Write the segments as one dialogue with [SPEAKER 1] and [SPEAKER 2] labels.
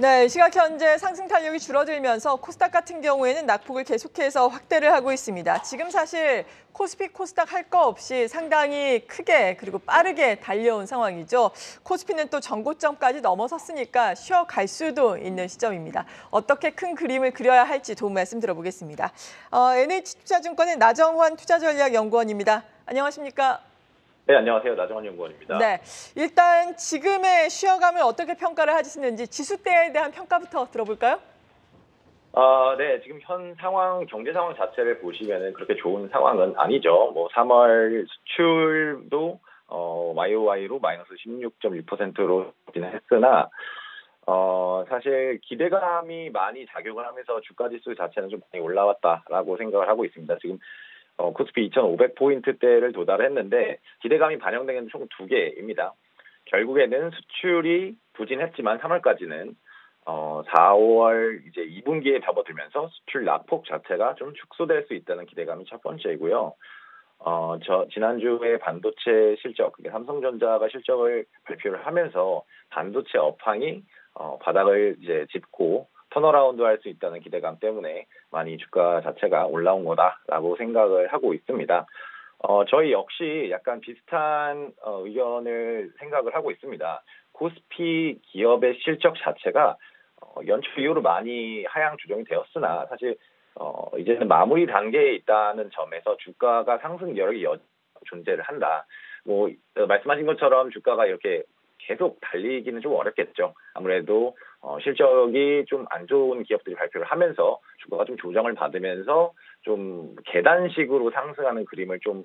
[SPEAKER 1] 네, 시각 현재 상승 탄력이 줄어들면서 코스닥 같은 경우에는 낙폭을 계속해서 확대를 하고 있습니다. 지금 사실 코스피, 코스닥 할 거 없이 상당히 크게 그리고 빠르게 달려온 상황이죠. 코스피는 또 전고점까지 넘어섰으니까 쉬어갈 수도 있는 시점입니다. 어떻게 큰 그림을 그려야 할지 도움 말씀 들어보겠습니다. NH투자증권의 나정환 투자전략연구원입니다. 안녕하십니까?
[SPEAKER 2] 네, 안녕하세요. 나정환 연구원입니다.
[SPEAKER 1] 네, 일단 지금의 쉬어감을 어떻게 평가를 하시는지 지수대에 대한 평가부터 들어볼까요?
[SPEAKER 2] 네, 지금 현 상황, 경제 상황 자체를 보시면은 그렇게 좋은 상황은 아니죠. 뭐 3월 수출도 YOY로 마이너스 16.6%로 했으나 사실 기대감이 많이 작용을 하면서 주가 지수 자체는 좀 많이 올라왔다라고 생각을 하고 있습니다. 지금 코스피 2,500포인트대를 도달했는데 기대감이 반영된 게 총 2개입니다. 결국에는 수출이 부진했지만 3월까지는 4월 이제 2분기에 접어들면서 수출 낙폭 자체가 좀 축소될 수 있다는 기대감이 첫 번째이고요. 지난주에 반도체 실적, 그게 삼성전자가 실적을 발표를 하면서 반도체 업황이 바닥을 이제 짚고 턴어라운드 할 수 있다는 기대감 때문에 많이 주가 자체가 올라온 거다라고 생각을 하고 있습니다. 저희 역시 약간 비슷한 의견을 생각을 하고 있습니다. 코스피 기업의 실적 자체가 연초 이후로 많이 하향 조정이 되었으나 사실 이제는 마무리 단계에 있다는 점에서 주가가 상승 여력이 존재를 한다. 뭐 말씀하신 것처럼 주가가 이렇게 계속 달리기는 좀 어렵겠죠. 아무래도 실적이 좀 안 좋은 기업들이 발표를 하면서 주가가 좀 조정을 받으면서 좀 계단식으로 상승하는 그림을 좀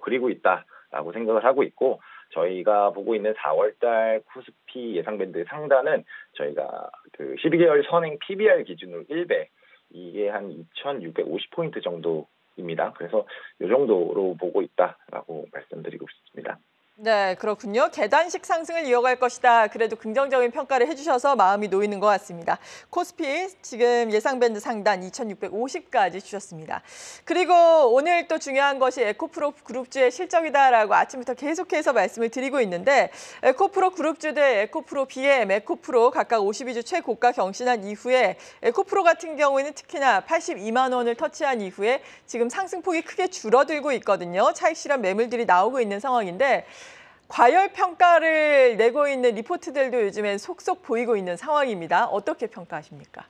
[SPEAKER 2] 그리고 있다라고 생각을 하고 있고, 저희가 보고 있는 4월달 코스피 예상밴드 상단은 저희가 그 12개월 선행 PBR 기준으로 1배, 이게 한 2,650포인트 정도입니다. 그래서 이 정도로 보고 있다라고 말씀드리고 싶습니다.
[SPEAKER 1] 네, 그렇군요. 계단식 상승을 이어갈 것이다. 그래도 긍정적인 평가를 해주셔서 마음이 놓이는 것 같습니다. 코스피 지금 예상 밴드 상단 2,650까지 주셨습니다. 그리고 오늘 또 중요한 것이 에코프로 그룹주의 실적이다라고 아침부터 계속해서 말씀을 드리고 있는데, 에코프로 그룹주 대 에코프로 BM, 에코프로 각각 52주 최고가 경신한 이후에 에코프로 같은 경우에는 특히나 82만 원을 터치한 이후에 지금 상승폭이 크게 줄어들고 있거든요. 차익 실현 매물들이 나오고 있는 상황인데, 과열 평가를 내고 있는 리포트들도 요즘엔 속속 보이고 있는 상황입니다. 어떻게 평가하십니까?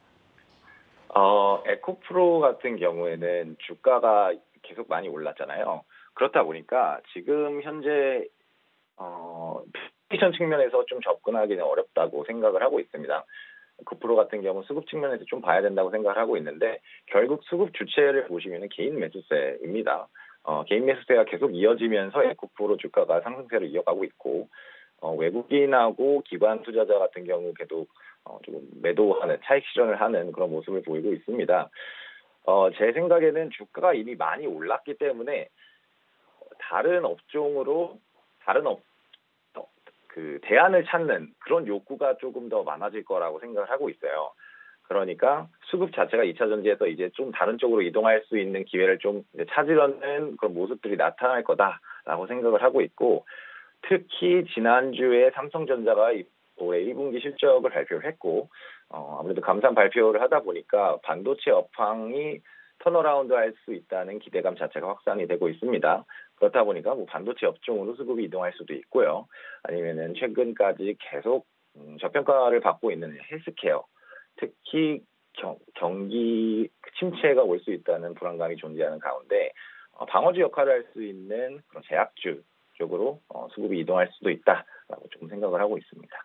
[SPEAKER 2] 에코프로 같은 경우에는 주가가 계속 많이 올랐잖아요. 그렇다 보니까 지금 현재 밸류에이션 측면에서 좀 접근하기는 어렵다고 생각을 하고 있습니다. 에코프로 같은 경우 수급 측면에서 좀 봐야 된다고 생각을 하고 있는데, 결국 수급 주체를 보시면 개인 매수세입니다. 개인 매수세가 계속 이어지면서 에코프로 주가가 상승세를 이어가고 있고, 외국인하고 기관 투자자 같은 경우 계속 조금 매도하는, 차익 실현을 하는 그런 모습을 보이고 있습니다. 제 생각에는 주가가 이미 많이 올랐기 때문에 다른 업종으로 그 대안을 찾는 그런 욕구가 조금 더 많아질 거라고 생각을 하고 있어요. 그러니까 수급 자체가 2차 전지에서 이제 좀 다른 쪽으로 이동할 수 있는 기회를 좀 찾으려는 그런 모습들이 나타날 거다라고 생각을 하고 있고, 특히 지난주에 삼성전자가 올해 1분기 실적을 발표를 했고, 아무래도 감산 발표를 하다 보니까 반도체 업황이 턴어라운드 할 수 있다는 기대감 자체가 확산이 되고 있습니다. 그렇다 보니까 뭐 반도체 업종으로 수급이 이동할 수도 있고요. 아니면은 최근까지 계속 저평가를 받고 있는 헬스케어, 특히 경기 침체가 올 수 있다는 불안감이 존재하는 가운데 방어주 역할을 할 수 있는 그런 제약주 쪽으로 수급이 이동할 수도 있다라고 좀 생각을 하고 있습니다.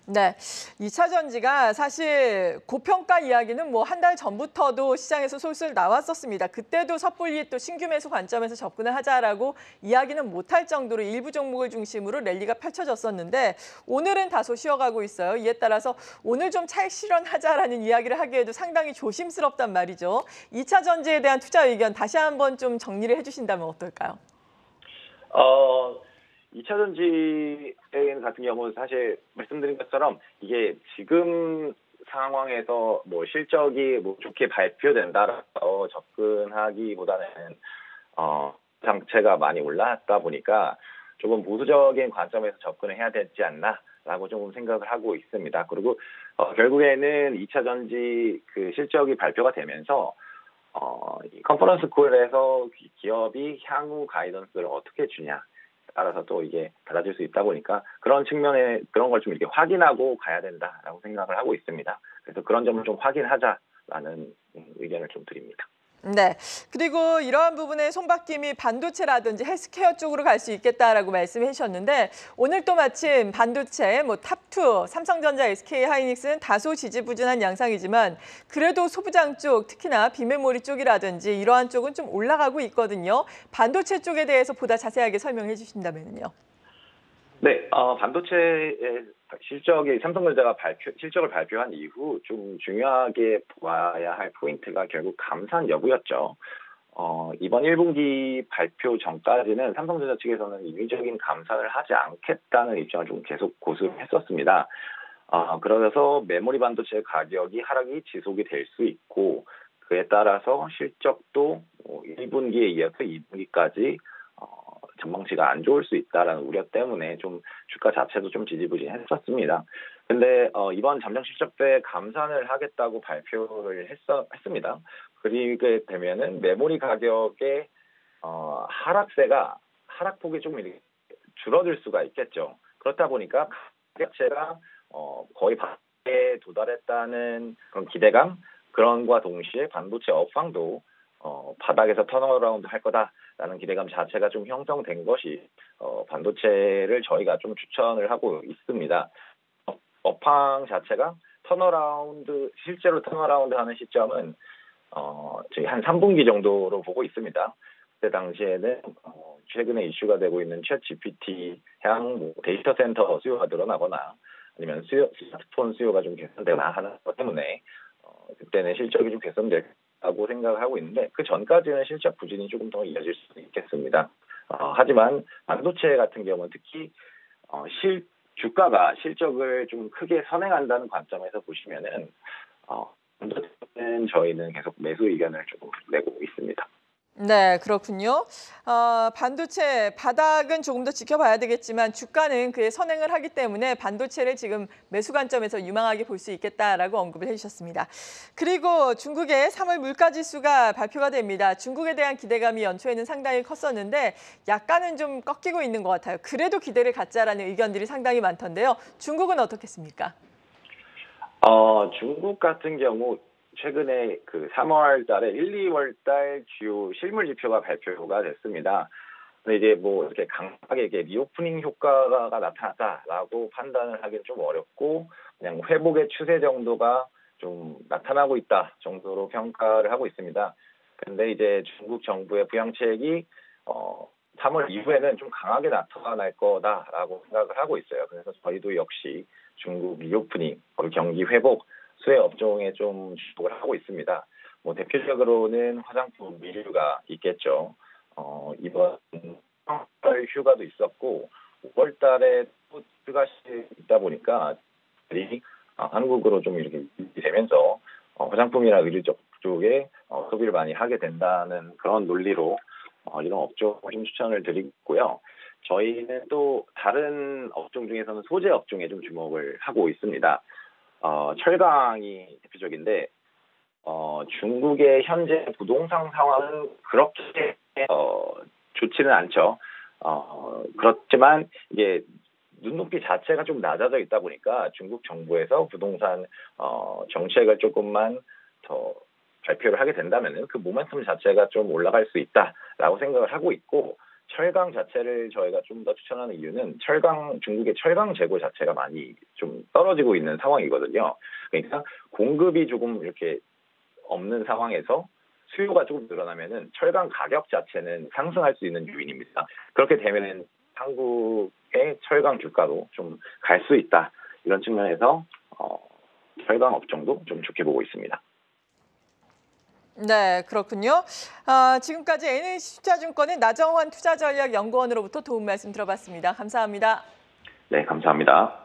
[SPEAKER 1] 네, 2차 전지가 사실 고평가 이야기는 뭐 한 달 전부터도 시장에서 솔솔 나왔었습니다. 그때도 섣불리 또 신규 매수 관점에서 접근을 하자라고 이야기는 못할 정도로 일부 종목을 중심으로 랠리가 펼쳐졌었는데, 오늘은 다소 쉬어가고 있어요. 이에 따라서 오늘 좀 차익 실현하자라는 이야기를 하기에도 상당히 조심스럽단 말이죠. 2차 전지에 대한 투자 의견 다시 한번 좀 정리를 해주신다면 어떨까요?
[SPEAKER 2] 2차 전지 같은 경우는 사실 말씀드린 것처럼 이게 지금 상황에서 뭐 실적이 뭐 좋게 발표된다라고 접근하기보다는 장체가 많이 올랐다 보니까 조금 보수적인 관점에서 접근을 해야 되지 않나 라고 조금 생각을 하고 있습니다. 그리고 결국에는 2차 전지 그 실적이 발표가 되면서 이 컨퍼런스 콜에서 기업이 향후 가이던스를 어떻게 주냐 따라서 또 이게 달라질 수 있다 보니까 그런 측면에 그런 걸 좀 이렇게 확인하고 가야 된다라고 생각을 하고 있습니다. 그래서 그런 점을 좀 확인하자라는 의견을 좀 드립니다.
[SPEAKER 1] 네. 그리고 이러한 부분에 손바뀜이 반도체라든지 헬스케어 쪽으로 갈 수 있겠다라고 말씀해 주셨는데 오늘 또 마침 반도체 탑2 삼성전자, SK하이닉스는 다소 지지부진한 양상이지만 그래도 소부장 쪽 특히나 비메모리 쪽이라든지 이러한 쪽은 좀 올라가고 있거든요. 반도체 쪽에 대해서 보다 자세하게 설명해 주신다면요.
[SPEAKER 2] 네, 반도체의 실적이 삼성전자가 실적을 발표한 이후 좀 중요하게 봐야 할 포인트가 결국 감산 여부였죠. 이번 1분기 발표 전까지는 삼성전자 측에서는 인위적인 감산을 하지 않겠다는 입장을 좀 계속 고수했었습니다. 그러면서 메모리 반도체 가격이 하락이 지속이 될 수 있고 그에 따라서 실적도 1분기에 이어서 2분기까지 전망치가 안 좋을 수 있다라는 우려 때문에 좀 주가 자체도 좀 지지부진했었습니다. 근데 이번 잠정 실적 때 감산을 하겠다고 발표를 했습니다. 그렇게 되면은 메모리 가격의 하락폭이 조금 이렇게 줄어들 수가 있겠죠. 그렇다 보니까 가격 자체가 거의 반대에 도달했다는 그런 기대감 그런과 동시에 반도체 업황도 바닥에서 턴어라운드 할 거다라는 기대감 자체가 좀 형성된 것이 반도체를 저희가 좀 추천을 하고 있습니다. 업황 자체가 실제로 턴어라운드 하는 시점은 저희 한 3분기 정도로 보고 있습니다. 그때 당시에는 최근에 이슈가 되고 있는 챗 GPT 향 데이터 센터 수요가 늘어나거나 아니면 스마트폰 수요가 좀 개선되거나 하는 것 때문에 그때는 실적이 좀 개선될다고 생각을 하고 있는데 그 전까지는 실적 부진이 조금 더 이어질 수 있겠습니다. 하지만 반도체 같은 경우는 특히 주가가 실적을 좀 크게 선행한다는 관점에서 보시면은 반도체는 저희는 계속 매수 의견을 조금 내고 있습니다.
[SPEAKER 1] 네, 그렇군요. 반도체 바닥은 조금 더 지켜봐야 되겠지만 주가는 그에 선행을 하기 때문에 반도체를 지금 매수 관점에서 유망하게 볼 수 있겠다라고 언급을 해주셨습니다. 그리고 중국의 3월 물가지수가 발표가 됩니다. 중국에 대한 기대감이 연초에는 상당히 컸었는데 약간은 좀 꺾이고 있는 것 같아요. 그래도 기대를 갖자라는 의견들이 상당히 많던데요. 중국은 어떻겠습니까?
[SPEAKER 2] 중국 같은 경우 최근에 그 3월 달에 1, 2월 달 주요 실물 지표가 발표가 됐습니다. 근데 이제 이렇게 강하게 리오프닝 효과가 나타났다라고 판단을 하기는 좀 어렵고 그냥 회복의 추세 정도가 좀 나타나고 있다 정도로 평가를 하고 있습니다. 근데 이제 중국 정부의 부양책이 3월 이후에는 좀 강하게 나타날 거다라고 생각을 하고 있어요. 그래서 저희도 역시 중국 리오프닝, 경기 회복, 수혜 업종에 좀 주목을 하고 있습니다. 대표적으로는 화장품, 미류가 있겠죠. 이번 휴가도 있었고 5월 달에 또 휴가시 있다 보니까 한국으로 좀 이렇게 되면서 화장품이나 의류 쪽에 소비를 많이 하게 된다는 그런 논리로 이런 업종을 좀 추천을 드리고요. 저희는 또 다른 업종 중에서는 소재 업종에 좀 주목을 하고 있습니다. 철강이 대표적인데 중국의 현재 부동산 상황은 그렇게 좋지는 않죠. 그렇지만 이게 눈높이 자체가 좀 낮아져 있다 보니까 중국 정부에서 부동산 정책을 조금만 더 발표를 하게 된다면은 그 모멘텀 자체가 좀 올라갈 수 있다라고 생각을 하고 있고 철강 자체를 저희가 좀 더 추천하는 이유는 중국의 철강 재고 자체가 많이 좀 떨어지고 있는 상황이거든요. 그러니까 공급이 조금 이렇게 없는 상황에서 수요가 조금 늘어나면은 철강 가격 자체는 상승할 수 있는 요인입니다. 그렇게 되면은 한국의 철강 주가도 좀 갈 수 있다. 이런 측면에서 철강 업종도 좀 좋게 보고 있습니다.
[SPEAKER 1] 네, 그렇군요. 지금까지 NH투자증권의 나정환 투자전략연구원으로부터 도움 말씀 들어봤습니다. 감사합니다.
[SPEAKER 2] 네, 감사합니다.